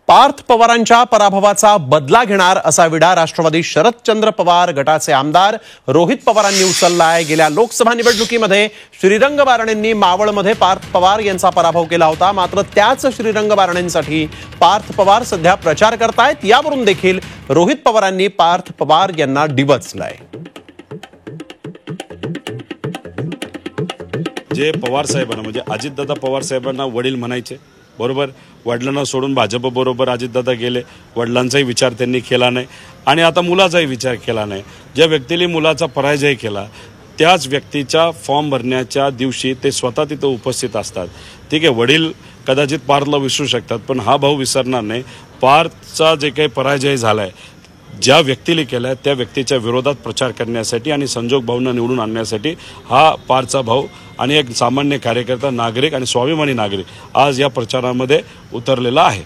पार्थ पवारांच्या पराभवाचा बदला घेणार असा विडा राष्ट्रवादी शरदचंद्र पवार गटाचे आमदार रोहित पवारांनी उचललाय। गेल्या लोकसभा निवडणुकीमध्ये श्रीरंग बारणेंनी मावळमध्ये पार्थ पवार यांचा पराभव केला होता। मात्र त्याच श्रीरंग बारणेंसाठी पार्थ पवार सध्या प्रचार करतायत। यावरून देखील रोहित पवारांनी पार्थ पवार यांना डिवचलंय। जे पवार साहेबांना म्हणजे अजितदादा पवार साहेबांना वडील म्हणायचे, बरोबर, वडिलांना सोडून भाजपबरोबर अजितदादा गेले। वडिलांचाही विचार त्यांनी केला नाही आणि आता मुलाचाही विचार केला नाही। ज्या व्यक्तीने मुलाचा पराजय केला त्याच व्यक्तीच्या फॉर्म भरण्याच्या दिवशी ते स्वतः तिथे उपस्थित असतात। ठीक आहे, वडील कदाचित पार्थला विसरू शकतात पण हा भाऊ विसरणार नाही। पार्थचा जे काही पराजय झालाय ज्या व्यक्तीने केलाय त्या व्यक्तीच्या विरोधात प्रचार करण्यासाठी आणि संजोग भाऊंना निवडून आणण्यासाठी हा पार्थचा भाऊ आणि एक सामान्य कार्यकर्ता, नागरिक आणि स्वाभिमानी नागरिक आज या प्रचारामध्ये उतरलेला आहे।